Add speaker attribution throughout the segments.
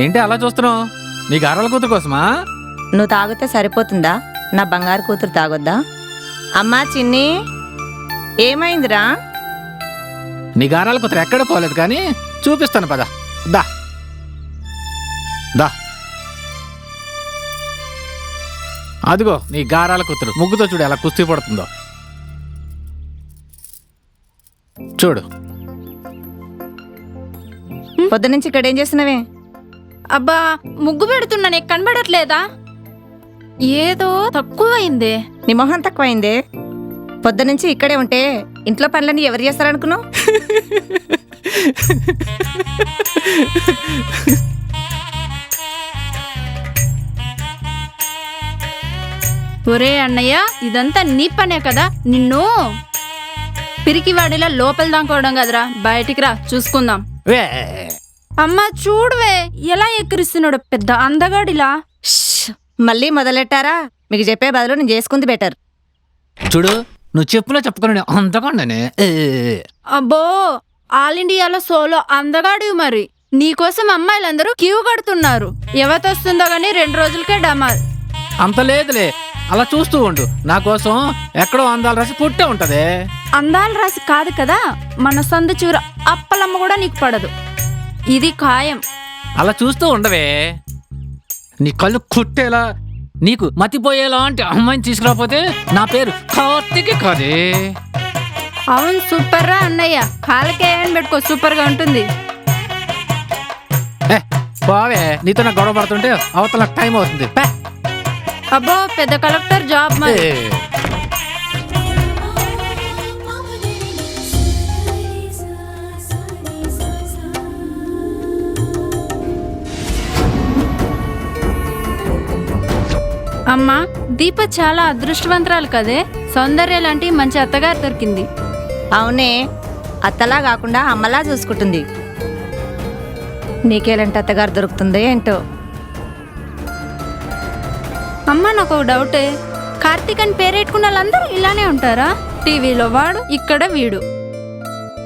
Speaker 1: ఏంటి అలా చూస్తున్నావు? నీ గారాల కూతురు కోసమా?
Speaker 2: నువ్వు తాగితే సరిపోతుందా? నా బంగారు కూతురు తాగొద్దా? అమ్మా చిన్ని, ఏమైందిరా?
Speaker 1: నీ గారాల కూతురు ఎక్కడ పోలేదు కానీ చూపిస్తాను పద. దా దా, అదిగో నీ గారాల కూతురు ముగ్గుతో చూడు ఎలా కుస్తీ పడుతుందో. చూడు.
Speaker 2: పొద్దునుంచి ఇక్కడ ఏం చేస్తున్నావే?
Speaker 3: అబ్బా, ముగ్గు పెడుతున్నా, నీకు కనబడట్లేదా? ఏదో తక్కువైందే.
Speaker 2: నీ మొహం తక్కువైందే. పొద్దునుంచి ఇక్కడే ఉంటే ఇంట్లో పనులన్నీ ఎవరు చేస్తారనుకున్నావు?
Speaker 3: ఒరే అన్నయ్య, ఇదంతా నీ పనే కదా. నిన్ను పిరికివాడిలా లోపల దాకోవడం కదరా. బయటికి రా, చూసుకుందాం.
Speaker 1: వే.
Speaker 3: అమ్మా చూడువే, ఎలా ఎక్కిరిస్తున్నాడు పెద్ద అందగాడిలా.
Speaker 2: ష్! మళ్ళీ మొదలెట్టారా? మీకు చెప్పే బదులు నేను చేసుకుంది బెటర్.
Speaker 1: చూడు, నువ్వు చెప్పులో చెప్పుకుని అంతకండానే.
Speaker 3: అబ్బో, ఆల్ ఇండియాలో సోలో అందగాడివి. మరి నీకోసం అమ్మాయిలందరూ క్యూ కడుతున్నారు. ఎవతొస్తుందో గానీ 2 రోజులకే డమాల్.
Speaker 1: అంత లేదులే, అలా చూస్తూ ఉండు. నా కోసం ఎక్కడో అందాలు రాసి పుట్టే ఉంటదే.
Speaker 3: అందాల రాసి కాదు కదా, మన సందు చివర అప్పలమ్మ కూడా నీకు పడదు. ఇది ఖాయం.
Speaker 1: అలా చూస్తూ ఉండవే. నీ కళ్ళు కుట్టేలా, నీకు మతిపోయేలాంటి అమ్మాయిని తీసుకురాకపోతే నా పేరు కార్తీకే కాదే.
Speaker 3: అవును, సూపర్ రా అన్నయ్య. కాళ్ళకే పెట్టుకో, సూపర్ గా ఉంటుంది.
Speaker 1: బావే, నీతో నాకు గొడవ పడుతుంటే అవతల నాకు టైం అవుతుంది.
Speaker 3: అబ్బో, పెద్ద కలెక్టర్ జాబ్ మరి. అమ్మా, దీప చాలా అదృష్టవంతరాలు కదే. సౌందర్య లాంటి మంచి అత్తగారు దొరికింది.
Speaker 2: అవునే, అత్తలా కాకుండా అమ్మలా చూసుకుంటుంది. నీకేలాంటి అత్తగారు దొరుకుతుందో ఏంటో.
Speaker 3: అమ్మా, నాకు ఒక డౌటే. కార్తీక్ అని పేరెట్టుకున్న వాళ్ళందరూ ఇలానే ఉంటారా? టీవీలో వాడు, ఇక్కడ వీడు.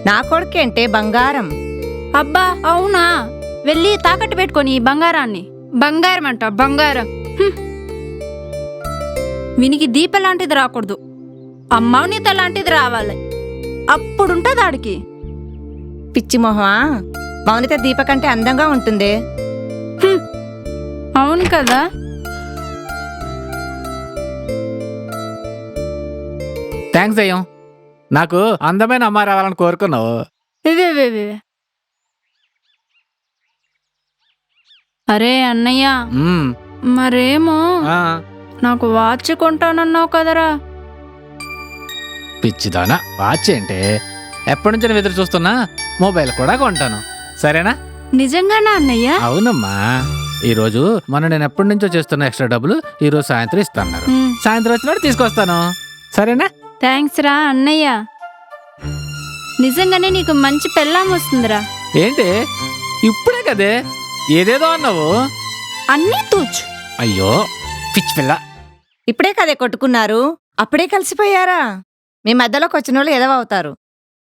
Speaker 2: నా కొడుకేంటే బంగారం.
Speaker 3: అబ్బా అవునా? వెళ్ళి తాకట్టు పెట్టుకొని ఈ బంగారాన్ని. బంగారం అంట, బంగారం. వీనికి దీప లాంటిది రాకూడదు, అమ్మౌనిత లాంటిది రావాలి. అప్పుడుంటది ఆడికి.
Speaker 2: పిచ్చి మొహమా, మౌనిత దీప కంటే అందంగా ఉంటుందే.
Speaker 3: అవును కదా.
Speaker 1: థ్యాంక్స్ అయ్యం, నాకు అందమైన అమ్మాయి రావాలని కోరుకున్నావు.
Speaker 3: ఇవే. అరే అన్నయ్య, మరేమో నాకు వాచ్ కొంటానన్నావు కదరా.
Speaker 1: పిచ్చిదానా, వాచ్ ఏంటే? ఎప్పటి నుంచి నేను ఎదురు చూస్తున్నా. మొబైల్ కూడా కొంటాను, సరేనా?
Speaker 3: నిజంగానా అన్నయ్య?
Speaker 1: అవునమ్మా. ఈరోజు నేను ఎప్పటి నుంచో చేస్తున్న ఎక్స్ట్రా డబ్బులు ఈరోజు సాయంత్రం ఇస్తాను. సాయంత్రం వచ్చినప్పుడు తీసుకొస్తాను, సరేనా?
Speaker 3: థ్యాంక్స్ రా అన్నయ్య. నిజంగానే నీకు మంచి పెళ్ళాం వస్తుందిరా.
Speaker 1: ఏంటి ఇప్పుడే కదే ఏదేదో అన్నావు?
Speaker 3: అన్నీ తూచు.
Speaker 1: అయ్యో పిచ్చి పిల్ల.
Speaker 2: ఇప్పుడే కదే కొట్టుకున్నారు, అప్పుడే కలిసిపోయారా? మీ మధ్యలోకి వచ్చిన వాళ్ళు ఎదవవుతారు.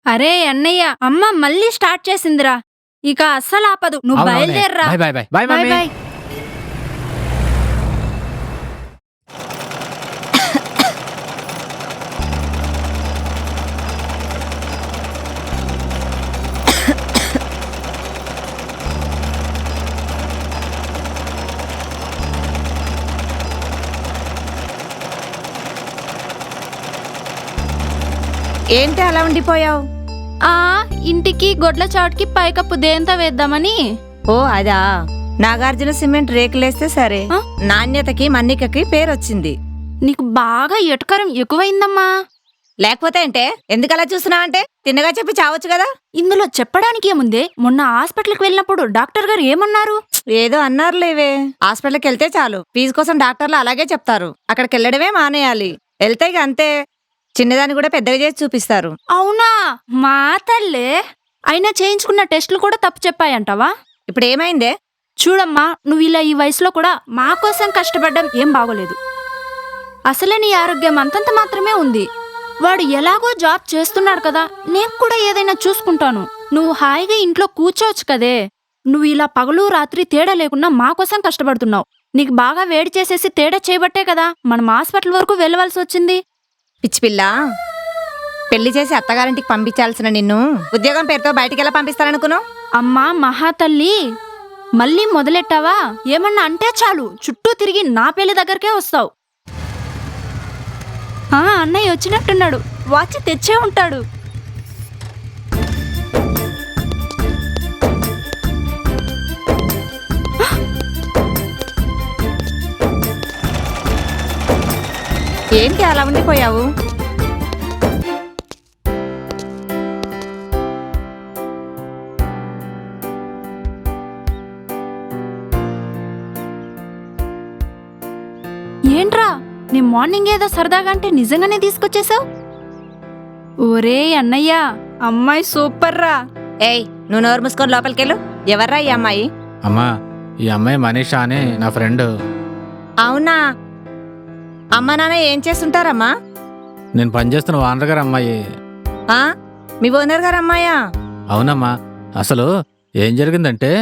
Speaker 3: అరే అన్నయ్య, అమ్మ మళ్ళీ స్టార్ట్ చేసిందిరా. ఇక అస్సలు ఆపదు. నువ్వు బయలుదేరరా.
Speaker 1: Bye bye bye.
Speaker 2: ఏంటి అలా ఉండిపోయావు?
Speaker 3: ఇంటికి గొడ్ల చాటుకి పైకప్పు దేంతో వేద్దామని.
Speaker 2: ఓ అదా, నాగార్జున సిమెంట్ రేకులేస్తే సరే. నాణ్యతకి మన్నికకి పేరొచ్చింది.
Speaker 3: నీకు బాగా ఎటకరం ఎక్కువైందమ్మా.
Speaker 2: లేకపోతే అంటే ఎందుకలా చూస్తున్నావంటే? తిన్నగా చెప్పి చావచ్చు కదా.
Speaker 3: ఇందులో చెప్పడానికి ఏముందే? మొన్న హాస్పిటల్కి వెళ్ళినప్పుడు డాక్టర్ గారు ఏమన్నారు?
Speaker 2: ఏదో అన్నారులేవే. హాస్పిటల్కి వెళ్తే చాలు, ఫీజు కోసం డాక్టర్లు అలాగే చెప్తారు. అక్కడికి వెళ్ళడమే మానేయాలి. వెళ్తే అంతే, చిన్నదాన్ని కూడా పెద్దగా చేసి చూపిస్తారు.
Speaker 3: అవునా? మా తల్లే. అయినా చేయించుకున్న టెస్టులు కూడా తప్పు చెప్పాయంటావా?
Speaker 2: ఇప్పుడు ఏమైందే?
Speaker 3: చూడమ్మా, నువ్వు ఇలా ఈ వయసులో కూడా మా కోసం కష్టపడ్డం ఏం బాగోలేదు. అసలే నీ ఆరోగ్యం అంతంత మాత్రమే ఉంది. వాడు ఎలాగో జాబ్ చేస్తున్నాడు కదా, నేను కూడా ఏదైనా చూసుకుంటాను. నువ్వు హాయిగా ఇంట్లో కూర్చోవచ్చు కదే. నువ్వు ఇలా పగలు రాత్రి తేడా లేకుండా మా కోసం కష్టపడుతున్నావు. నీకు బాగా వేడి చేసేసి తేడా చేయబట్టే కదా మనం హాస్పిటల్ వరకు వెళ్ళవలసి వచ్చింది.
Speaker 2: పిచ్చిపిల్ల, పెళ్లి చేసి అత్తగారింటికి పంపించాల్సిన నిన్ను ఉద్యోగం పేరుతో బయటికి ఎలా పంపిస్తారనుకున్నావు?
Speaker 3: అమ్మా మహాతల్లి, మళ్ళీ మొదలెట్టావా? ఏమన్నా అంటే చాలు చుట్టూ తిరిగి నా పెళ్లి దగ్గరకే వస్తావు. అన్నయ్య వచ్చినట్టున్నాడు, వచ్చి తెచ్చే ఉంటాడు.
Speaker 2: ఏంటి అలా ఉండిపోయావు?
Speaker 3: ఏంట్రా, నీ మార్నింగ్ ఏదో సరదాగా అంటే నిజంగానే తీసుకొచ్చేసావు? ఒరే అన్నయ్య, అమ్మాయి సూపర్ రా.
Speaker 2: ఏయ్, నువ్వు నోరు మూసుకొని లోపలికెళ్ళు. ఎవర్రా ఈ అమ్మాయి?
Speaker 1: అమ్మా, ఈ అమ్మాయి మనీషా అని నా ఫ్రెండ్.
Speaker 2: అవునా? అమ్మ నాన్న ఏం చేస్తుంటారమ్మా?
Speaker 1: నేను పనిచేస్తున్న ఓనర్ గారు అమ్మాయి.
Speaker 2: ఆ, మీ ఓనర్ గారు అమ్మాయా?
Speaker 1: అవునమ్మా. అసలు ఏం జరిగిందంటే,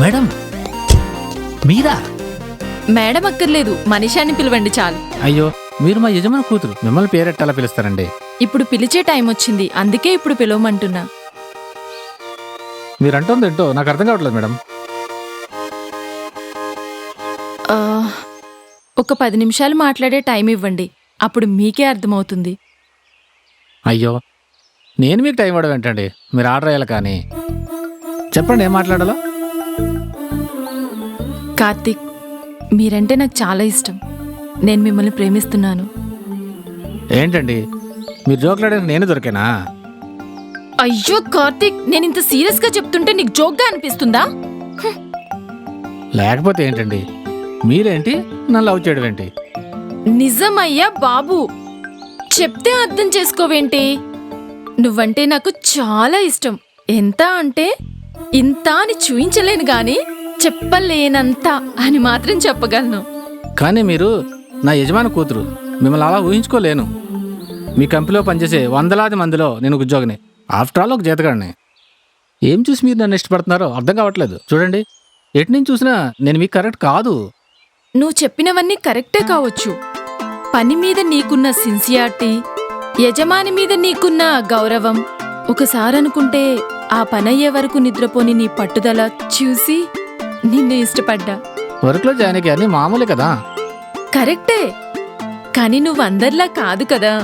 Speaker 1: మేడం మీరా?
Speaker 4: మేడం అక్కర్లేదు, మనిషాన్ని పిలవండి చాలు.
Speaker 1: అయ్యో, మీరు మా యజమాని కూతురు, మిమ్మల్ని పేరెట్టాలా పిలుస్తారండి?
Speaker 4: ఇప్పుడు పిలిచే టైం వచ్చింది, అందుకే ఇప్పుడు పిలవమంటున్నా.
Speaker 1: మీరంటుంది ఏంటో నాకు అర్థం కావట్లేదు మేడం.
Speaker 4: ఆ, ఒక 10 నిమిషాలు మాట్లాడే టైం ఇవ్వండి, అప్పుడు మీకే అర్థమవుతుంది.
Speaker 1: అయ్యో, నేను మీకు టైం ఇవ్వడం ఏంటండి? మీరు ఆర్డర్ అయ్యాలి కానీ. చెప్పండి, ఏం మాట్లాడాలో.
Speaker 4: కార్తీక్, మీరంటే నాకు చాలా ఇష్టం. నేను మిమ్మల్ని ప్రేమిస్తున్నాను.
Speaker 1: ఏంటండి మీరు జోకులాడడానికి నేను దొరికేనా?
Speaker 4: అయ్యో కార్తీక్, నేను ఇంత సీరియస్ గా చెప్తుంటే నీకు జోక్గా అనిపిస్తుందా?
Speaker 1: లేకపోతే ఏంటండి, మీరేంటి నన్ను లవ్ చేయడం ఏంటి?
Speaker 4: నిజమయ్యా బాబు, చెప్తే అర్థం చేసుకోవేంటి? నువ్వంటే నాకు చాలా ఇష్టం. ఎంత అంటే ఇంత అని చూయించలేను గాని చెప్పలేనంత అని మాత్రం చెప్పగలను.
Speaker 1: కానీ మీరు నా యజమాని కూతురు, మిమ్మల్ని అలా ఊహించుకోలేను. మీ కంపెనీలో పనిచేసే వందలాది మందిలో నేను ఉద్యోగిని, ఆఫ్టర్ ఆల్ ఒక జీతగాడిని. ఏం చూసి మీరు నన్ను ఇష్టపడుతున్నారో అర్థం కావట్లేదు. చూడండి, ఎటు నుంచి చూసినా నేను మీకు కరెక్ట్ కాదు.
Speaker 4: నువ్వు చెప్పినవన్నీ కరెక్టే కావచ్చు. పని మీద నీకున్న సిన్సియారిటీ, యజమాని మీద నీకున్న గౌరవం, ఒకసారి అనుకుంటే ఆ పనయ్యే వరకు నిద్రపోని నీ పట్టుదల చూసి నిన్ను ఇష్టపడ్డా.
Speaker 1: వర్క్లో జాయిన్ అయ్యి అన్నీ మామూలే కదా.
Speaker 4: కరెక్టే, కానీ నువ్వు అందరిలా కాదు కదా.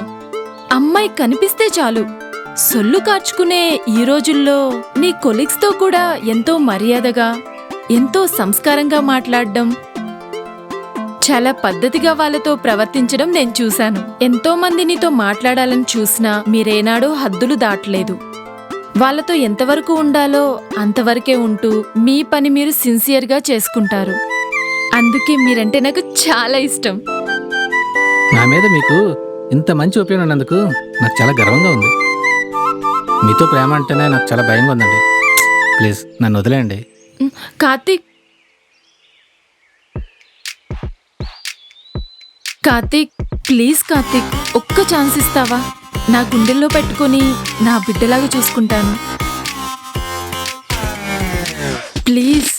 Speaker 4: అమ్మాయి కనిపిస్తే చాలు సొల్లు కార్చుకునే ఈ రోజుల్లో నీ కొలీగ్స్తో కూడా ఎంతో మర్యాదగా, ఎంతో సంస్కారంగా మాట్లాడడం, చాలా పద్ధతిగా వాళ్ళతో ప్రవర్తించడం నేను చూశాను. ఎంతో మంది నీతో మాట్లాడాలని చూసినా మీరేనాడో హద్దులు దాటలేదు. వాళ్ళతో ఎంతవరకు ఉండాలో అంతవరకే ఉంటూ మీ పని మీరు సిన్సియర్గా చేసుకుంటారు. అందుకే మీరంటే నాకు చాలా ఇష్టం.
Speaker 1: నా మీద మీకు ఇంత మంచి ఒపీనియన్ ఉన్నందుకు నాకు చాలా గర్వంగా ఉంది. మీతో ప్రేమ అంటేనే నాకు చాలా భయంగా ఉందండి. ప్లీజ్ నన్ను వదిలేయండి.
Speaker 4: కార్తీక్, కార్తీక్ ప్లీజ్ కార్తీక్, ఒక్క ఛాన్స్ ఇస్తావా? నా గుండెల్లో పెట్టుకొని నా బిడ్డలాగా చూసుకుంటాను. Please.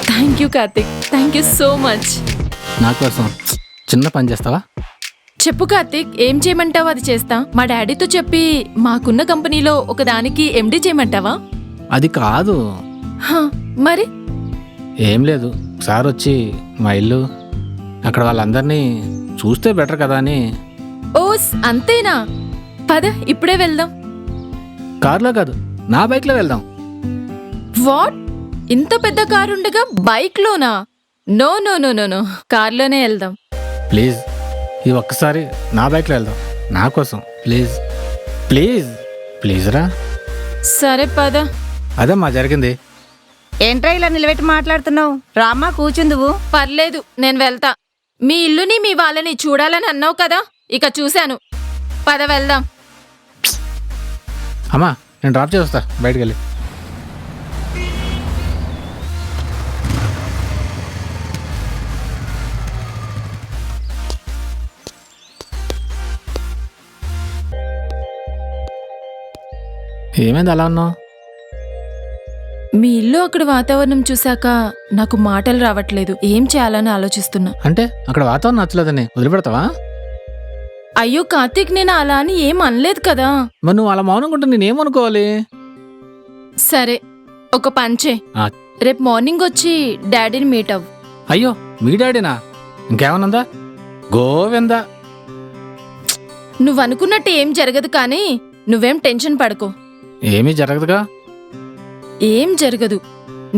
Speaker 4: Thank you Karthik, thank you so much.
Speaker 1: నా కోసం చిన్న పని చేస్తావా?
Speaker 4: చెప్పు కార్తీక్, ఏం చేయమంటావో అది చేస్తా. మా డాడీతో చెప్పి మాకున్న కంపెనీలో ఒకదానికి ఎండి చేయమంటావా?
Speaker 1: అది కాదు.
Speaker 4: మరి
Speaker 1: ఏం లేదు, సార్ వచ్చి మా ఇల్లు అక్కడ వాళ్ళందరినీ చూస్తే బెటర్ కదా అని.
Speaker 4: ఓస్ అంతేనా? పద ఇప్పుడే వెళ్దాం.
Speaker 1: కార్లో కాదు, నా బైక్లో వెళ్దాం.
Speaker 4: వాట్? ఇంత పెద్ద కారుండగా బైక్లోనా? No no no no no, కార్లోనే వెళ్దాం.
Speaker 1: ప్లీజ్ ఈ ఒక్కసారి నా బైక్లో వెళ్దాం, నా కోసం ప్లీజ్ ప్లీజ్ ప్లీజ్ రా.
Speaker 4: సరే పద.
Speaker 1: అదమ్మా జరిగింది.
Speaker 2: ఏంట్రా ఇలా నిలబెట్టి మాట్లాడుతున్నావు? రామ్మా కూర్చుందువు.
Speaker 4: పర్లేదు, నేను వెళ్తా. మీ ఇల్లుని మీ వాళ్ళని చూడాలని అన్నావు కదా, ఇక చూశాను. పద వెళ్దాం.
Speaker 1: అమ్మా నేను డ్రాప్ చేసి వస్తా బయటికి వెళ్ళి. ఏమైంది అలా ఉన్నావు?
Speaker 4: మీ ఇల్లు అక్కడ వాతావరణం చూశాక నాకు మాటలు రావట్లేదు. ఏం చేయాలని ఆలోచిస్తున్నా.
Speaker 1: అంటే అక్కడ వాతావరణం నచ్చలేదని వదిలిపెడతావా?
Speaker 4: అయ్యో కార్తీక్, నేను అలా అని ఏం అనలేదు కదా.
Speaker 1: మరి నువ్వు అలా మౌనంగా ఉంటే నేనేమనుకోవాలి?
Speaker 4: సరే ఒక పంచే,
Speaker 1: ఆ.
Speaker 4: రేపు మార్నింగ్ వచ్చి డాడీని మీట్ అవ్వు.
Speaker 1: అయ్యో మీ డాడీనా? ఇంకేమనుందా? గోవిందా.
Speaker 4: నువ్వు అనుకున్నట్టు ఏం జరగదు, కానీ నువ్వేం టెన్షన్ పడకు.
Speaker 1: ఏమీ జరగదుగా.
Speaker 4: ఏం జరగదు.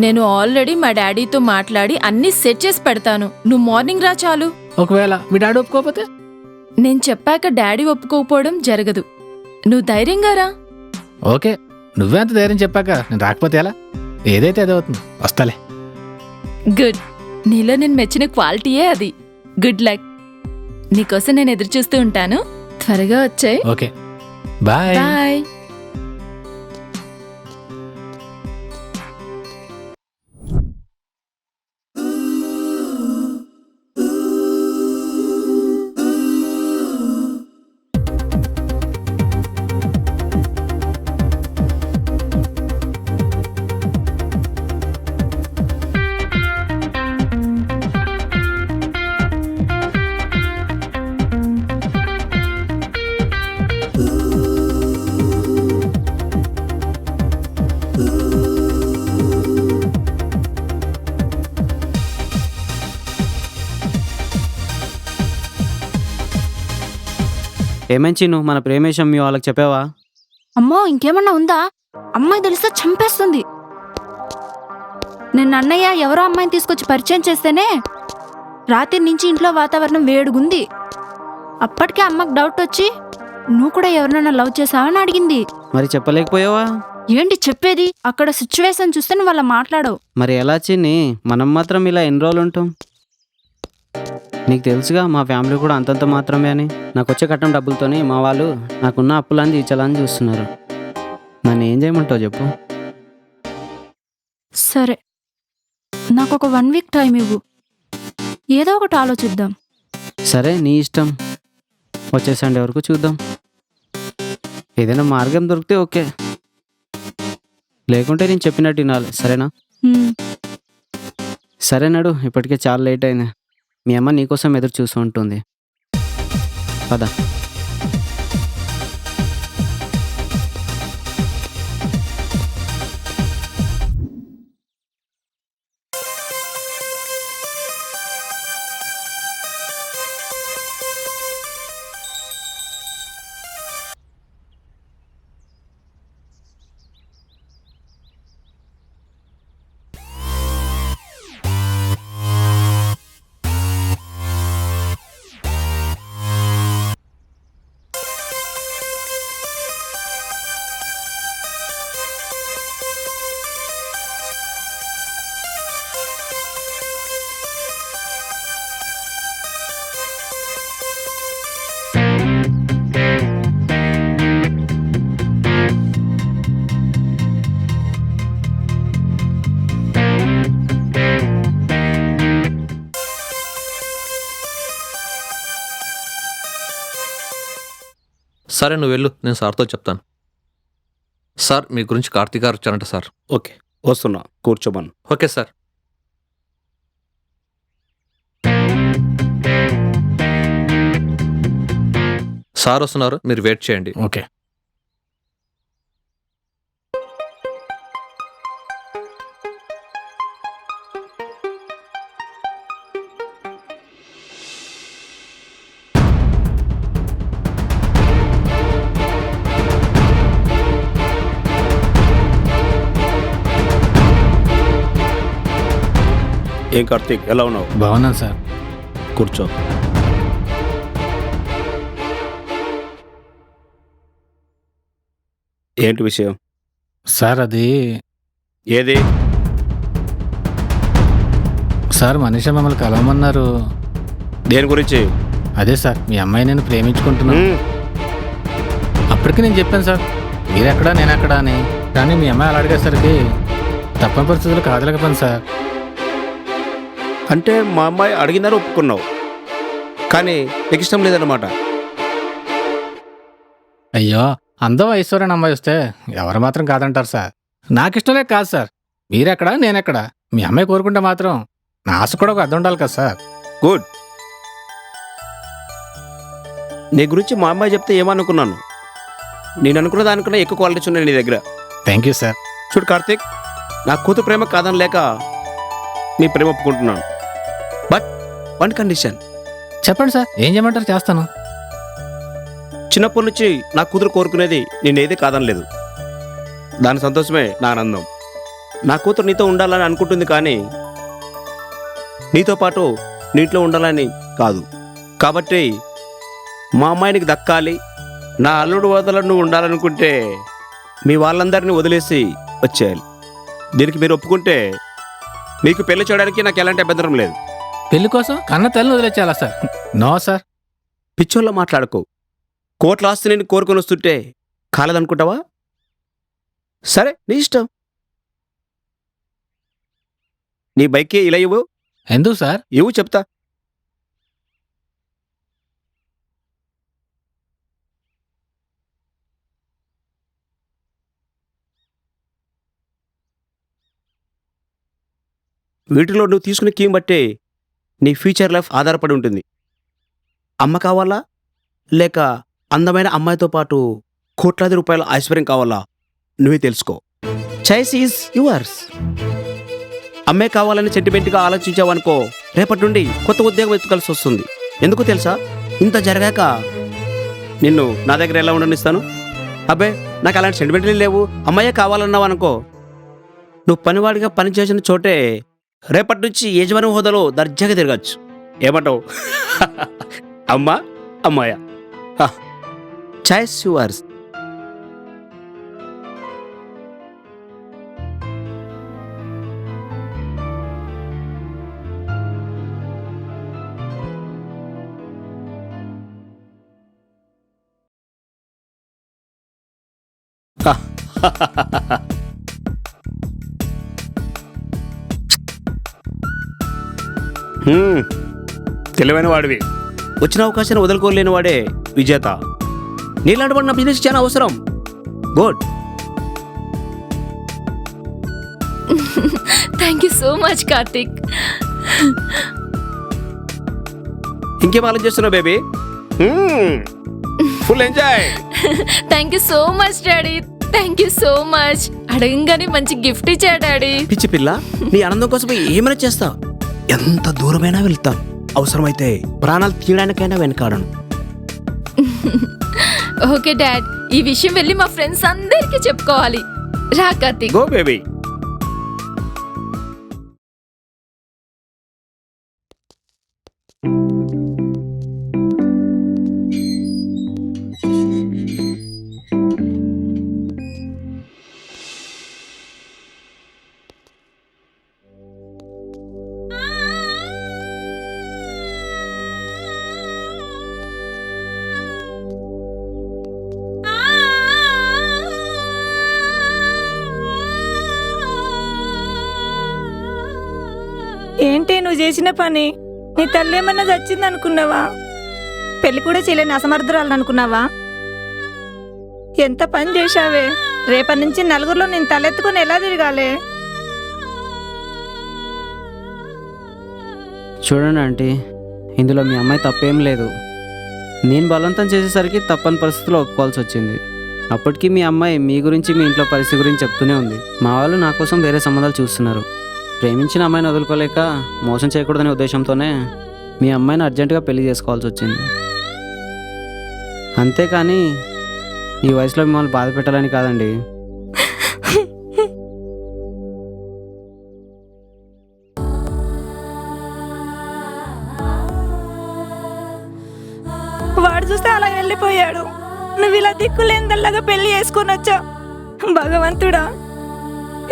Speaker 4: నేను ఆల్రెడీ మా డాడీతో మాట్లాడి అన్నీ సెట్ చేసి పెడతాను. నువ్వు మార్నింగ్ రా చాలు.
Speaker 1: ఒకవేళ మీ డాడీ ఒప్పుకోకపోతే?
Speaker 4: నేను చెప్పాక డాడీ ఒప్పుకోకపోవడం జరగదు. నువ్వు ధైర్యంగా రా.
Speaker 1: ఓకే, నువ్వే అంత ధైర్యం చెప్పాక నేను రాకపోతే ఎలా? ఏదైతే అదే అవుతుంది, వస్తాలే.
Speaker 4: గుడ్. నీలో నేను మెచ్చిన క్వాలిటీయే అది. Good luck. నీకోసం నేను ఎదురు చూస్తూ ఉంటాను. త్వరగా వచ్చాయి.
Speaker 1: Okay bye.
Speaker 4: బాయ్.
Speaker 5: ఏమంచి నువ్వు మన ప్రేమేశం మీ వాళ్ళకి చెప్పావా?
Speaker 3: అమ్మో ఇంకేమన్నా ఉందా? అమ్మాయి తెలిస్తే చంపేస్తుంది. నిన్న అన్నయ్య ఎవరో అమ్మాయిని తీసుకొచ్చి పరిచయం చేస్తేనే రాత్రి నుంచి ఇంట్లో వాతావరణం వేడుగుంది. అప్పటికే అమ్మకు డౌట్ వచ్చి నువ్వు కూడా ఎవరినైనా లవ్ చేసావని అడిగింది.
Speaker 5: మరి చెప్పలేకపోయావా?
Speaker 3: ఏంటి చెప్పేది? అక్కడ సిచ్యువేషన్ చూస్తే నువ్వు అలా మాట్లాడవు.
Speaker 5: మరి ఎలా చిన్ని, మనం మాత్రం ఇలా ఎన్ని రోజులు ఉంటాం? నీకు తెలుసుగా మా ఫ్యామిలీ కూడా అంతంత మాత్రమే అని. నాకు వచ్చే కట్టం డబ్బులతోనే మా వాళ్ళు నాకున్న అప్పులని తీర్చాలని చూస్తున్నారు. నన్ను ఏం చేయమంటావు చెప్పు?
Speaker 3: సరే, నాకు ఒక 1 వీక్ టైం ఇవ్వు. ఏదో ఒకటి ఆలోచిద్దాం.
Speaker 5: సరే నీ ఇష్టం. వచ్చే సండే వరకు చూద్దాం. ఏదైనా మార్గం దొరికితే ఓకే, లేకుంటే నేను చెప్పినట్టు వినాలి. సరేనా? సరే నడు, ఇప్పటికే చాలా లేట్ అయింది. మీ అమ్మ నీకోసం ఎదురు చూస్తూ ఉంటుంది. పద.
Speaker 6: సరే నువ్వు వెళ్ళు, నేను సార్తో చెప్తాను. సార్ మీ గురించి కార్తీక్ గారు వచ్చారంట సార్.
Speaker 7: ఓకే, వస్తున్నా, కూర్చోమను.
Speaker 6: Okay sir. సార్ వస్తున్నారు, మీరు వెయిట్ చేయండి.
Speaker 1: ఓకే.
Speaker 7: ఏం కార్తీక్, ఎలా ఉన్నావు?
Speaker 1: బాగున్నాను సార్.
Speaker 7: కూర్చో. ఏంటి విషయం?
Speaker 1: సార్ అది
Speaker 7: ఏది?
Speaker 1: సార్ మనిషి మిమ్మల్ని కలవమన్నారు.
Speaker 7: దేని గురించి?
Speaker 1: అదే సార్ మీ అమ్మాయి నేను ప్రేమించుకుంటున్నాను.
Speaker 7: హ్మ్.
Speaker 1: అప్పటికి నేను చెప్పాను సార్ మీరెక్కడా నేనెక్కడా అని. కానీ మీ అమ్మాయి అలా అడిగేసరికి తప్పని పరిస్థితులు కాదలేకపోయింది సార్.
Speaker 7: అంటే మా అమ్మాయి అడిగిందని ఒప్పుకున్నావు, కానీ నీకు ఇష్టం లేదన్నమాట.
Speaker 1: అయ్యో అందం ఐశ్వర్యని అమ్మాయి వస్తే ఎవరు మాత్రం కాదంటారు సార్. నాకు ఇష్టంలే కాదు సార్. మీరెక్కడా నేనెక్కడా మీ అమ్మాయి కోరుకుంటే మాత్రం నా ఆశ కూడా ఒక అర్థం ఉండాలి కదా సార్.
Speaker 7: గుడ్. నీ గురించి మా అమ్మాయి చెప్తే ఏమనుకున్నాను, నేను అనుకున్న దానికన్నా ఎక్కువ క్వాలిటీస్ ఉన్నాయి నీ దగ్గర.
Speaker 1: Thank you sir.
Speaker 7: చూడు కార్తీక్, నా కూతురు ప్రేమ కాదని లేక నీ ప్రేమ ఒప్పుకుంటున్నాను. But one condition.
Speaker 1: చెప్పండి సార్ ఏం చేయమంటారు చేస్తాను.
Speaker 7: చిన్నప్పటి నుంచి నా కూతురు కోరుకునేది నేనేది కాదనలేదు. దాని సంతోషమే నా ఆనందం. నా కూతురు నీతో ఉండాలని అనుకుంటుంది, కానీ నీతో పాటు నీటిలో ఉండాలని కాదు. కాబట్టి మా అమ్మాయినికి దక్కాలి, నా అల్లుడు వదల నువ్వు ఉండాలనుకుంటే మీ వాళ్ళందరినీ వదిలేసి వచ్చేయాలి. దీనికి మీరు ఒప్పుకుంటే మీకు పెళ్లి చేయడానికి నాకు ఎలాంటి అభ్యంతరం లేదు.
Speaker 1: పెళ్లి కోసం కన్న తల్లిని వదిలేచ్చాలా సార్? No sir.
Speaker 7: పిచ్చోళ్ళ మాట్లాడుకో. కోట్ల ఆస్తి నేను కోరుకొని వస్తుంటే కాలేదనుకుంటావా? సరే నీ ఇష్టం. నీ బైక్కి ఇలా ఇవ్వు.
Speaker 1: ఎందుకు సార్?
Speaker 7: ఇవ్వు చెప్తా. వీటిలో నువ్వు తీసుకునే కీని బట్టే నీ ఫ్యూచర్ లైఫ్ ఆధారపడి ఉంటుంది. అమ్మ కావాలా, లేక అందమైన అమ్మాయితో పాటు కోట్లాది రూపాయల ఐశ్వర్యం కావాలా నువ్వే తెలుసుకో. Choice is yours. అమ్మే కావాలని సెంటిమెంట్గా ఆలోచించావనుకో, రేపటి నుండి కొత్త ఉద్యోగం ఎత్తుకాల్సి వస్తుంది. ఎందుకు తెలుసా? ఇంత జరగాక నిన్ను నా దగ్గర ఎలా ఉండనిస్తాను? అబ్బే నాకు అలాంటి సెంటిమెంట్లు లేవు, అమ్మాయే కావాలన్నావు అనుకో, నువ్వు పనివాడిగా పనిచేసిన చోటే రేపటి నుంచి యజమాని హోదాలో దర్జాగా తిరగచ్చు. ఏమంటావు? అమ్మా అమ్మాయ, చాయిస్ యువర్స్. తెలివైన వాడివి. వచ్చిన అవకాశాన్ని వదులుకోలేని వాడే విజేత. నీలాంటి వాడు నా బిజినెస్ చాలా అవసరం. Good.
Speaker 4: Thank you so much Karthik.
Speaker 7: ఇంకేం ఆలోచిస్తున్నావు baby? Full enjoy.
Speaker 4: Thank you so much daddy. Thank you so much. అడగంగానే మంచి గిఫ్ట్ ఇచ్చా డాడీ.
Speaker 7: పిచ్చి పిల్ల, నీ ఆనందం కోసం ఏమైనా చేస్తావు. ఎంత దూరమైనా వెళ్తాను. అవసరమైతే ప్రాణాలు తీయడానికైనా వెనకాడను.
Speaker 4: ఓకే డాడ్, ఈ విషయం వెళ్ళి మా ఫ్రెండ్స్ అందరికీ చెప్పుకోవాలి. రా కార్తిక్.
Speaker 7: Go baby.
Speaker 2: ఏంటి నువ్వు చేసిన పని? నీ తల్లి ఏమన్నా చచ్చింది అనుకున్నావా? పెళ్లి కూడా చేయలేని అసమర్థురాలను అనుకున్నావా? ఎంత పని చేశావే. రేపటి నుంచి నలుగురిలో నేను తలెత్తుకొని ఎలా తిరగాలి?
Speaker 5: చూడండి ఆంటీ, ఇందులో మీ అమ్మాయి తప్పేం లేదు. నేను బలవంతం చేసేసరికి తప్పని పరిస్థితిలో ఒప్పుకోవాల్సి వచ్చింది. అప్పటికి మీ అమ్మాయి మీ గురించి మీ ఇంట్లో పరిస్థితి గురించి చెప్తూనే ఉంది. మా వాళ్ళు నా కోసం వేరే సంబంధాలు చూస్తున్నారు. ప్రేమించిన అమ్మాయిని వదులుకోలేక మోసం చేయకూడదనే ఉద్దేశంతోనే మీ అమ్మాయిని అర్జెంటుగా పెళ్లి చేసుకోవాల్సి వచ్చింది. అంతేకాని ఈ వయసులో మిమ్మల్ని బాధ పెట్టాలని కాదండి.
Speaker 2: వాడు చూస్తే అలా వెళ్ళిపోయాడు. నువ్వు ఇలా దిక్కులేందల్లాగా పెళ్లి చేసుకొని వచ్చావు. భగవంతుడా,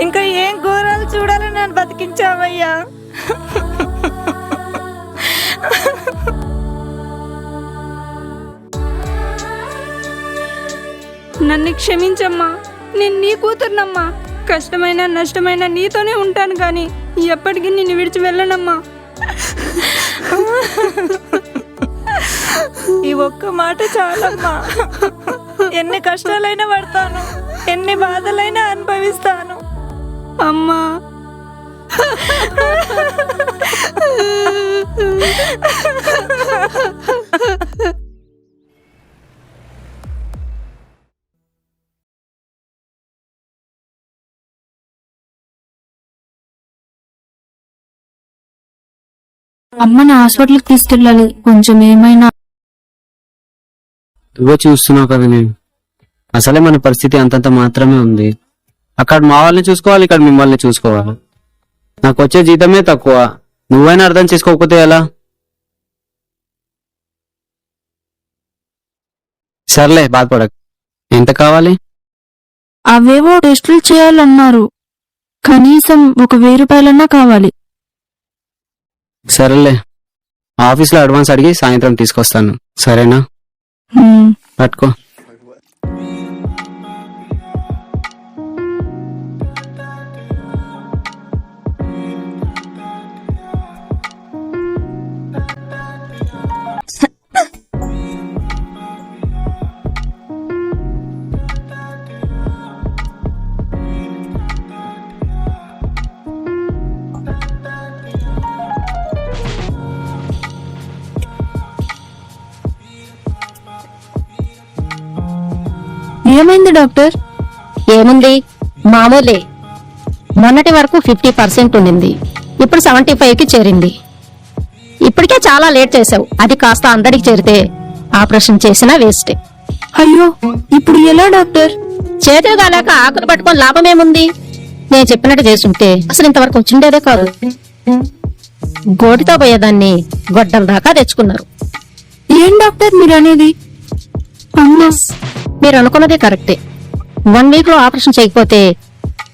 Speaker 2: ఇంకా ఏం ఘోరాలు చూడాలని నన్ను బతికించావయ్యా. నన్ను క్షమించమ్మా, నేను నీ కూతుర్నమ్మా. కష్టమైన నష్టమైన నీతోనే ఉంటాను కానీ ఎప్పటికీ నిన్ను విడిచి వెళ్ళనమ్మా. ఈ ఒక్క మాట చాలమ్మా. ఎన్ని కష్టాలైనా పడతాను, ఎన్ని బాధలైనా అనుభవిస్తాను అమ్మా.
Speaker 3: అమ్మని హాస్పిటల్కి తీసుకెళ్ళాలి. కొంచెం ఏమైనా
Speaker 5: నువ్వే చూస్తున్నావు కదా, నేను అసలే మన పరిస్థితి అంతంత మాత్రమే ఉంది. అక్కడ మా వాళ్ళని చూసుకోవాలి, ఇక్కడ మిమ్మల్ని చూసుకోవాలి. నాకు వచ్చే జీతమే తక్కువ. నువ్వైనా అర్థం చేసుకోకపోతే ఎలా? సర్లే, బాధపడకు. ఎంత కావాలి?
Speaker 3: అవేవో టెస్టులు చేయాలన్నారు. కనీసం ఒక 1000 రూపాయలన్నా కావాలి.
Speaker 5: సరేలే, ఆఫీస్లో అడ్వాన్స్ అడిగి సాయంత్రం తీసుకొస్తాను. సరేనా? పట్టుకో.
Speaker 3: ఏమైంది డాక్టర్?
Speaker 8: ఏముంది, మామూలే. మొన్నటి వరకు 50% ఉండింది, ఇప్పుడు 75కి చేరింది. ఇప్పటికే చాలా లేట్ చేసావు. అది కాస్త అందరికి చేరితే ఆపరేషన్ చేసినా వేస్టే.
Speaker 3: అయ్యో, ఇప్పుడు ఎలా డాక్టర్?
Speaker 8: చేతులు కాలేక ఆకులు పట్టుకొని లాభమేముంది? నేను చెప్పినట్టు చేసుంటే అసలు ఇంతవరకు వచ్చిండేదే కాదు. గోటితో పోయేదాన్ని గొడ్డల దాకా తెచ్చుకున్నారు.
Speaker 3: ఏం డాక్టర్ మీరు అనేది?
Speaker 8: మీరు అనుకున్నదే కరెక్టే. 1 వీక్ లో ఆపరేషన్ చేయకపోతే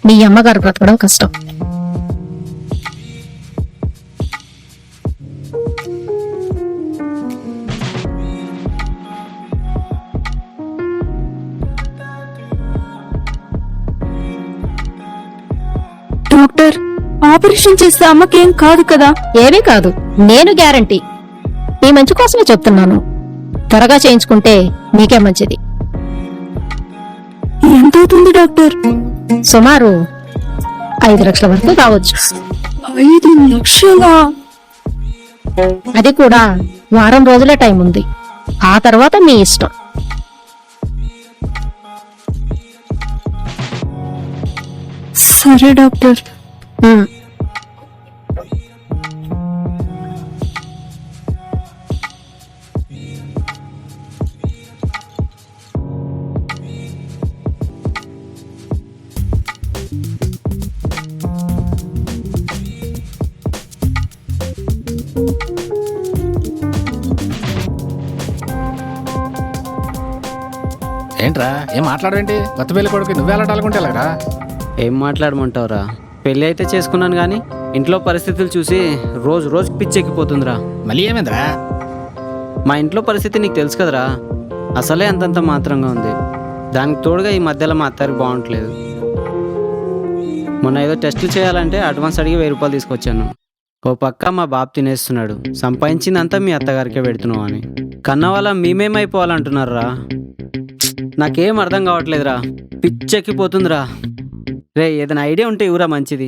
Speaker 8: మీ అమ్మగారు బ్రతకడం కష్టం.
Speaker 3: డాక్టర్, ఆపరేషన్ చేస్తే అమ్మకేం కాదు కదా?
Speaker 8: ఏమీ కాదు, నేను గ్యారంటీ. మీ మంచి కోసమే చెప్తున్నాను. త్వరగా చేయించుకుంటే మీకే మంచిది.
Speaker 3: ఎంతవుతుంది డాక్టర్?
Speaker 8: సుమారు 5 లక్షల వరకు కావచ్చు.
Speaker 3: 5 లక్షలా?
Speaker 8: అది కూడా వారం రోజులే టైం ఉంది. ఆ తర్వాత మీ ఇష్టం.
Speaker 3: సరే డాక్టర్.
Speaker 8: ఉమ్.
Speaker 1: ఏంట్రా, ఏం మాట్లాడవేంటి? కొత్త పెళ్లి కొడుకు నువ్వే అలా టాలుకుంటే ఎలాగరా?
Speaker 5: ఏం మాట్లాడమంటావురా? పెళ్ళి అయితే చేసుకున్నాను కానీ ఇంట్లో పరిస్థితులు చూసి రోజు రోజుకి పిచ్చెక్కిపోతుందిరా.
Speaker 1: మళ్ళీ ఏమైందిరా?
Speaker 5: మా ఇంట్లో పరిస్థితి నీకు తెలుసు కదరా, అసలే అంతంత మాత్రంగా ఉంది. దానికి తోడుగా ఈ మధ్యలో మా అత్తగారికి బాగుంటలేదు. మొన్న ఏదో టెస్టులు చేయాలంటే అడ్వాన్స్ అడిగి 1000 రూపాయలు తీసుకొచ్చాను. ఓ పక్క మా బాబు తినేస్తున్నాడు, సంపాదించిందంతా మీ అత్తగారికే పెడుతున్నావు అని. కన్న వాళ్ళ మేమేమైపోవాలంటున్నారా? నాకేం అర్థం కావట్లేదురా, పిచ్చెక్కిపోతుందిరా. రే, ఏదైనా ఐడియా ఉంటే ఇవ్వరా మంచిది.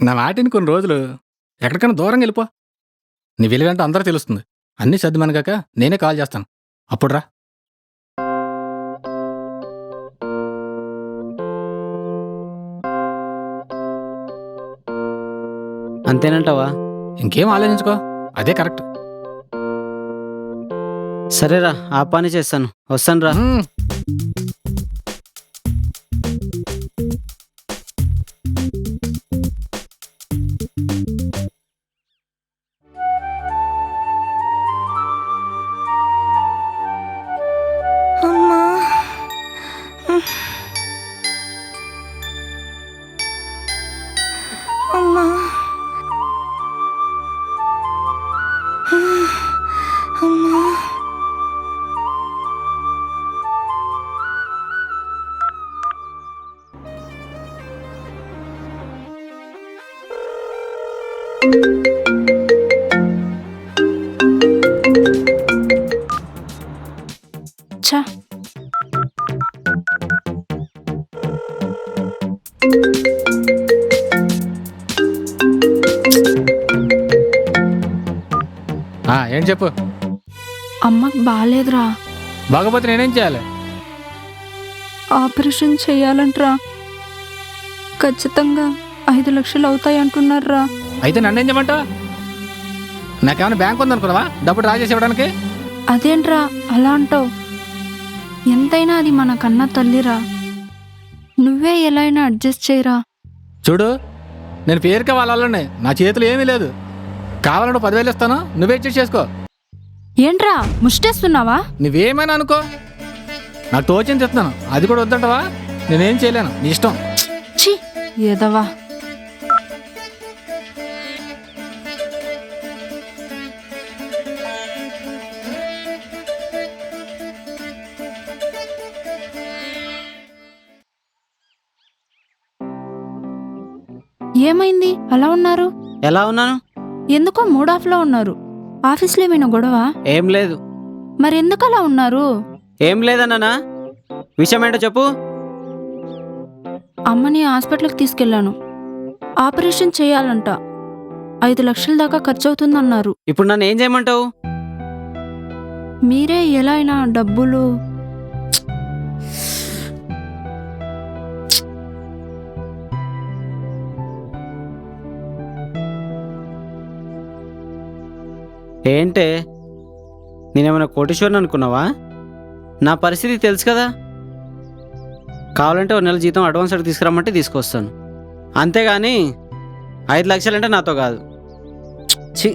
Speaker 1: నా మాటిని కొన్ని రోజులు ఎక్కడికైనా దూరంగా వెళ్ళిపో. నీ విలువేంటో అందరూ తెలుస్తుంది. అన్నీ సర్దుమనగాక నేనే కాల్ చేస్తాను, అప్పుడు రా.
Speaker 5: అంతేనంటావా?
Speaker 1: ఇంకేం ఆలోచించుకో, అదే కరెక్ట్.
Speaker 5: సరేరా, ఆ పని చేస్తాను. వస్తాను రా.
Speaker 3: ఛా,
Speaker 1: ఏంటి చెప్పు.
Speaker 3: అమ్మకు బాగాలేదురా.
Speaker 1: బాగపోతే నేనేం చేయాలి?
Speaker 3: ఆపరేషన్ చేయాలంట్రా. ఖచ్చితంగా 5 లక్షలు అవుతాయి అంటున్నారా.
Speaker 1: అయితే నన్నేం చేయమంటావు? నాకేమైనా బ్యాంక్ ఉందనుకున్నావా డబ్బు డ్రా చేసి ఇవ్వడానికి?
Speaker 3: అదేంట్రా అలా అంటావు? ఎంతైనా అది మన కన్న తల్లిరా. నువ్వే ఎలా అయినా అడ్జస్ట్ చేయరా.
Speaker 1: చూడు, నేను పేరుకే వాళ్ళనే, నా చేతిలో ఏమీ లేదు. కావాలంటే 10,000 ఇస్తాను, నువ్వే అడ్జస్ట్ చేసుకో.
Speaker 3: ఏంట్రా ముష్టేస్తున్నావా?
Speaker 1: నువ్వేమైనా అనుకో, నాకు తోచింది చెప్తున్నాను. అది కూడా వద్దంటావా? నేనేం చేయలేను, నీ ఇష్టం.
Speaker 3: ఛీ ఏదవా. ఏమైంది అలా ఉన్నారు?
Speaker 5: ఎలా ఉన్నాను?
Speaker 3: ఎందుకో మూడ్ ఆఫ్ లో ఉన్నారు. ఆఫీస్లో ఏమైనా గొడవ?
Speaker 5: ఏం లేదు.
Speaker 3: మరెందుకు అలా ఉన్నారు?
Speaker 5: ఏం లేదన్నానా? విషయం ఏంటో చెప్పు.
Speaker 3: అమ్మని హాస్పిటల్కి తీసుకెళ్లాను. ఆపరేషన్ చేయాలంట. 5 లక్షల దాకా ఖర్చు అవుతుందన్నారు.
Speaker 5: ఇప్పుడు నన్ను ఏం చేయమంటావు?
Speaker 3: మీరే ఎలా అయినా డబ్బులు.
Speaker 5: ఏంటే, నేనేమైనా కోటీశ్వరుని అనుకున్నావా? నా పరిస్థితి తెలుసు కదా. కావాలంటే 1 నెల జీతం అడ్వాన్స్ అడిగి తీసుకురమ్మంటే తీసుకొస్తాను. అంతేగాని 5 లక్షలంటే నాతో కాదు. ఛీ.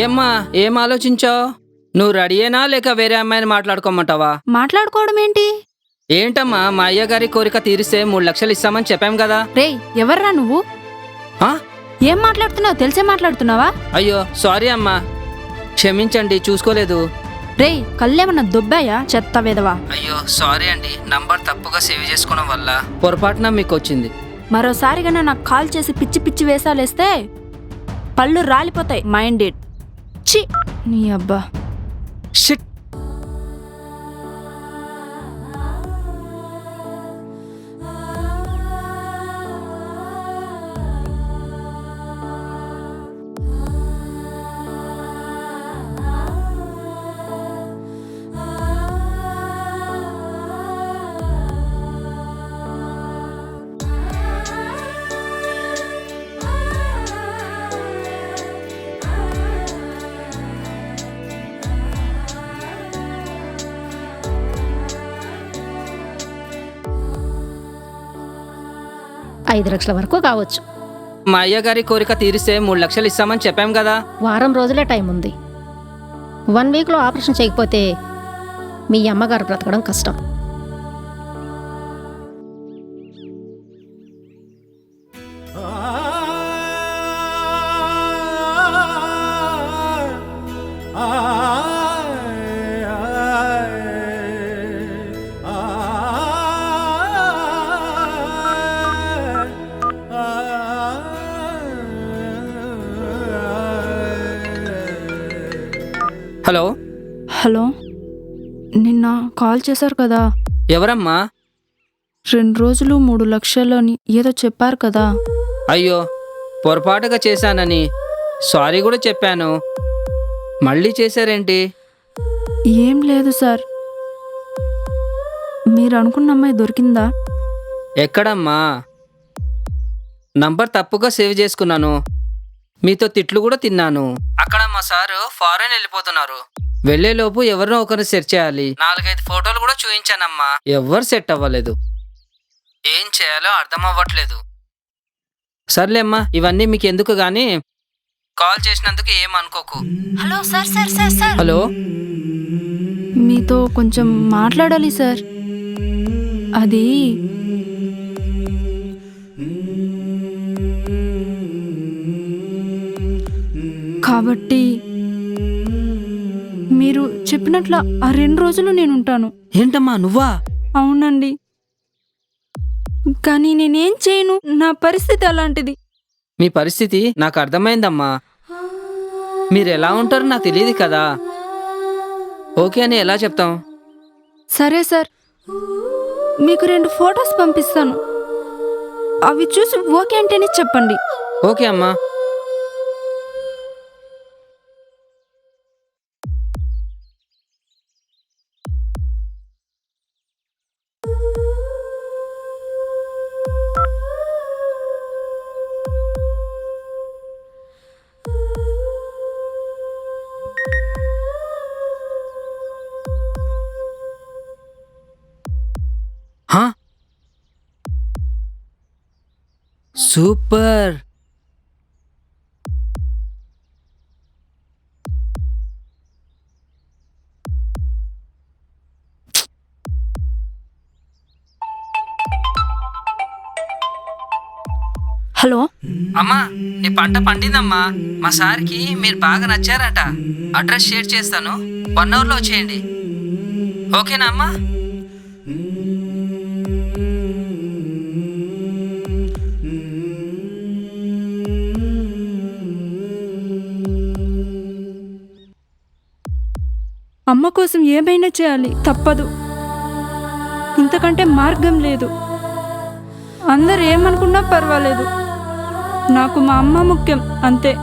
Speaker 9: ఏమ్మా, ఏం ఆలోచించావు? నువ్వు రెడీయేనా లేక వేరే అమ్మాయిని మాట్లాడుకోమంటావా?
Speaker 3: మాట్లాడుకోవడం ఏంటి?
Speaker 9: ఏంటమ్మా, మా అయ్యగారి కోరిక తీరిస్తే 3 లక్షలు ఇస్తామని చెప్పాం కదా.
Speaker 3: రేయ్ ఎవర్రా నువ్వు?
Speaker 9: ఆ?
Speaker 3: ఏం మాట్లాడుతున్నావు? తెలిసే మాట్లాడుతున్నావా?
Speaker 9: అయ్యో సారీ అమ్మా, క్షమించండి, చూసుకోలేదు.
Speaker 3: రేయ్ కళ్ళేమన్నా దొబ్బాయా చెత్త వేదవా?
Speaker 9: అయ్యో సారీ అండి, నంబర్ తప్పుగా సేవ్ చేసుకోవడం వల్ల పొరపాటున మీకు వచ్చింది.
Speaker 3: మరోసారిగా నాకు కాల్ చేసి పిచ్చి పిచ్చి వేసాలేస్తే పళ్ళు రాలిపోతాయి. మైండెడ్. చి నీ అబ్బా.
Speaker 9: షిట్.
Speaker 8: ఐదు లక్షల వరకు కావచ్చు.
Speaker 9: మా అయ్యగారి కోరిక తీరిస్తే 3 లక్షలు ఇస్తామని చెప్పాం కదా.
Speaker 8: వారం రోజులే టైం ఉంది. 1 వీక్లో ఆపరేషన్ చేయకపోతే మీ అమ్మగారు బ్రతకడం కష్టం.
Speaker 9: హలో,
Speaker 3: హలో, నిన్న కాల్ చేశారు కదా,
Speaker 9: ఎవరమ్మా?
Speaker 3: 2 రోజులు 3 లక్షలు అని ఏదో చెప్పారు కదా.
Speaker 9: అయ్యో, పొరపాటుగా చేశానని సారీ కూడా చెప్పాను. మళ్ళీ చేశారేంటి?
Speaker 3: ఏం లేదు సార్. మీరు అనుకున్న అమ్మాయి దొరికిందా?
Speaker 9: ఎక్కడమ్మా? నంబర్ తప్పుగా సేవ్ చేసుకున్నాను. మీతో తిట్లు కూడా తిన్నాను. అక్కడ మా సారు ఫారెన్ వెళ్ళిపోతున్నారు. వెళ్లేలోపు ఎవరినో ఒకరిని సెట్ చేయాలి. 4-5 ఫోటోలు కూడా చూయించానమ్మా. ఎవ్వరు సెట్ అవ్వలేదు. ఏం చేయాలో అర్థం అవ్వట్లేదు. సర్లేమ్మా, ఇవన్నీ మీకు ఎందుకు గానీ కాల్ చేసినందుకు ఏమనుకోకు.
Speaker 4: Hello sir sir sir sir
Speaker 9: hello,
Speaker 3: మీతో కొంచెం మాట్లాడాలి సార్. అది కాబట్టి మీరు చెప్పినట్లు ఆ 2 రోజులు నేను ఉంటాను.
Speaker 9: ఏంటమ్మా నువ్వా?
Speaker 3: అవునండి, కానీ నేనేం చేయను. నా పరిస్థితి అలాంటిది.
Speaker 9: మీ పరిస్థితి నాకు అర్థమైందమ్మా. మీరు ఎలా ఉంటారో నాకు తెలియదు కదా. ఓకే అని ఎలా చెప్తాం?
Speaker 3: సరే సార్, మీకు 2 ఫొటోస్ పంపిస్తాను. అవి చూసి ఓకే అంటేనే చెప్పండి.
Speaker 9: ఓకే అమ్మా. హా? సూపర్.
Speaker 3: హలో,
Speaker 9: అమ్మా, నీ పంట పండిందమ్మా. మా సార్కి మీరు బాగా నచ్చారట. అడ్రస్ షేర్ చేస్తాను, 1 అవర్లో వచ్చేయండి. ఓకేనా అమ్మా?
Speaker 3: అమ్మ కోసం ఏమైనా చేయాలి, తప్పదు. ఇంతకంటే మార్గం లేదు. అందరు ఏమనుకున్నా పర్వాలేదు, నాకు మా అమ్మ ముఖ్యం, అంతే.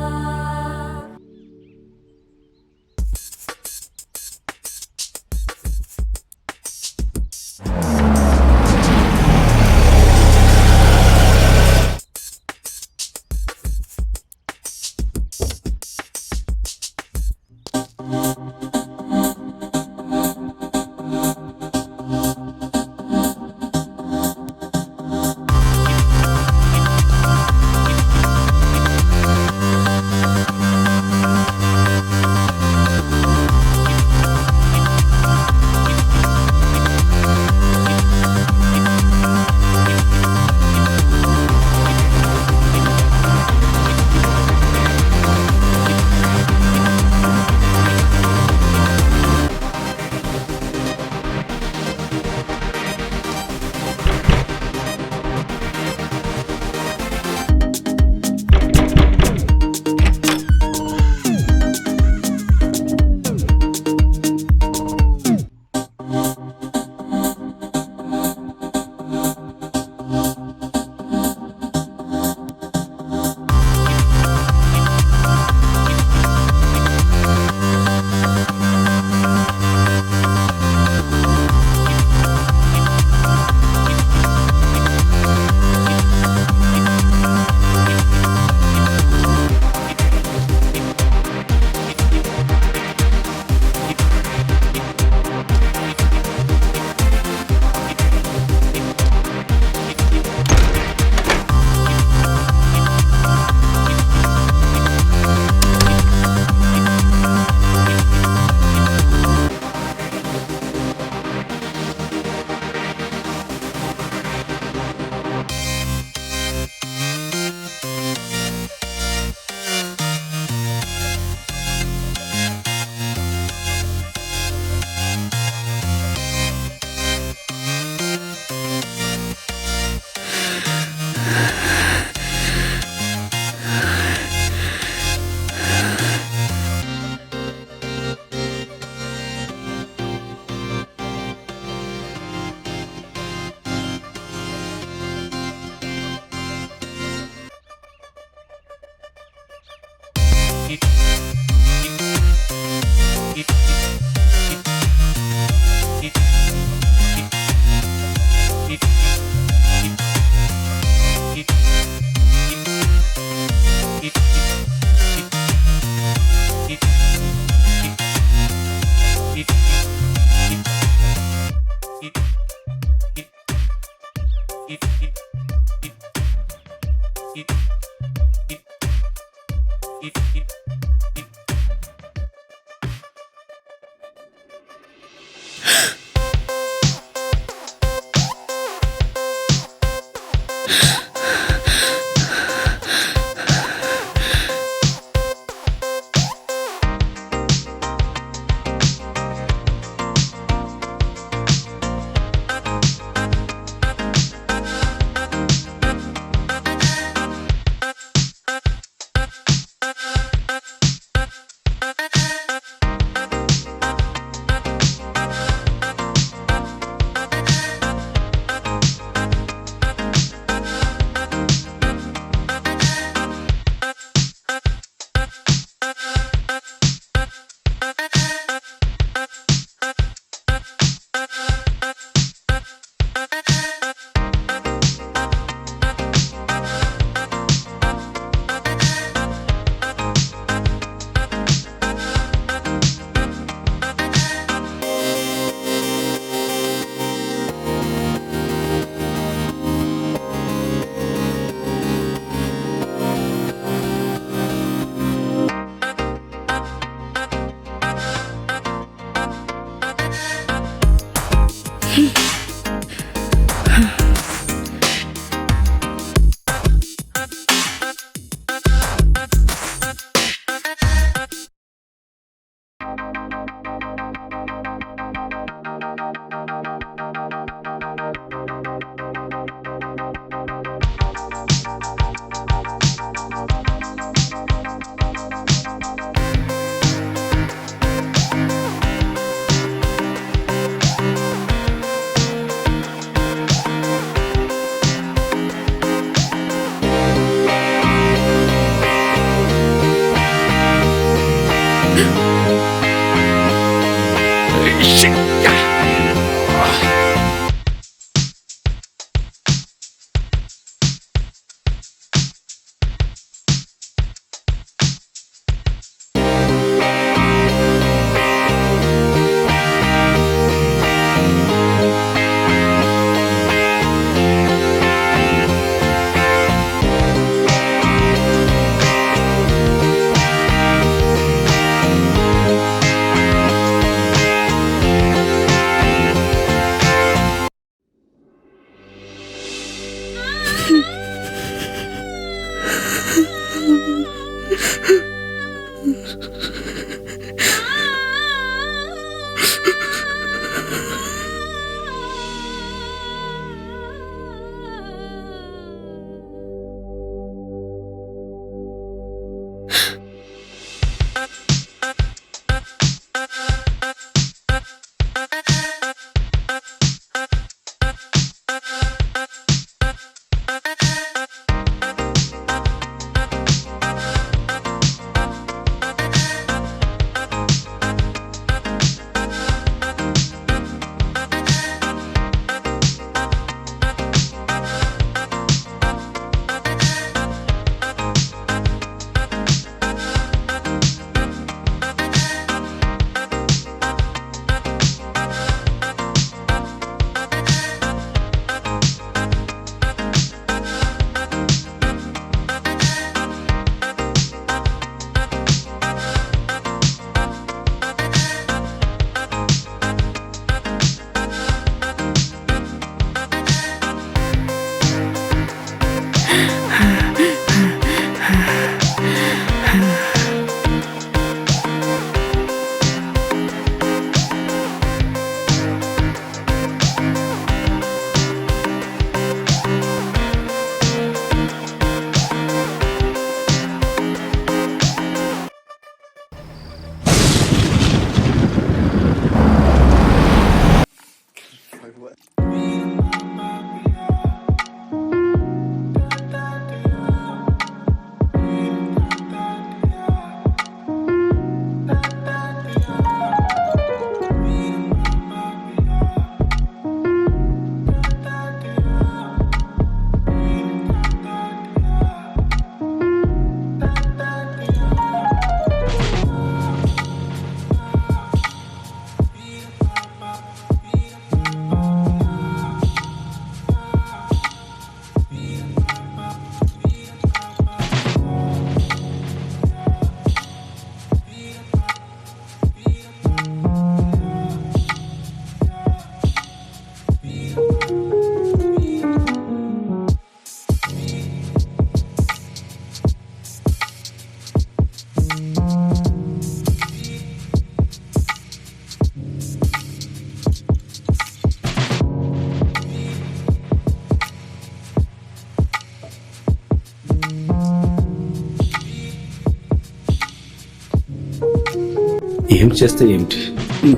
Speaker 7: ఏం చేస్తే ఏమిటి,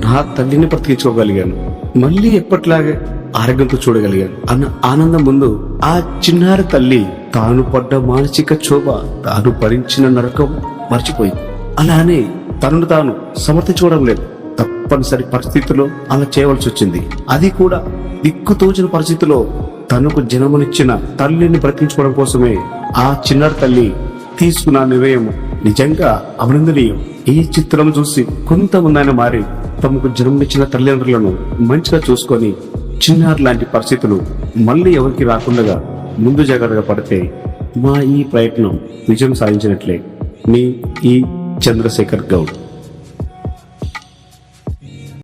Speaker 7: నా తల్లిని బ్రతికించుకోగలిగాను, మళ్ళీ ఎప్పటిలాగే ఆరోగ్యంతో చూడగలిగాను అన్న ఆనందం ముందు ఆ చిన్నారి తల్లి తాను పడ్డ మానసిక క్షోభ, తాను భరించిన నరకం మర్చిపోయింది. అలానే తనను తాను సమర్థించుకోవడం లేదు. తప్పనిసరి పరిస్థితుల్లో అలా చేయవలసి వచ్చింది. అది కూడా దిక్కుతోచిన పరిస్థితిలో తనకు జన్మనిచ్చిన తల్లిని బ్రతికించుకోవడం కోసమే ఆ చిన్నారి తల్లి తీసుకున్న నిర్ణయం నిజంగా అభినందనీయం. ఈ చిత్రం చూసి కొంతమంది ఆయన మారి తమకు జన్మనిచ్చిన తల్లిదండ్రులను మంచిగా చూసుకొని చిన్నారి లాంటి పరిస్థితులు మళ్ళీ ఎవరికి రాకుండా ముందు జాగ్రత్తగా పడితే మా ఈ ప్రయత్నం విజయం సాధించినట్లే. మీ ఈ చంద్రశేఖర్ గౌడ్.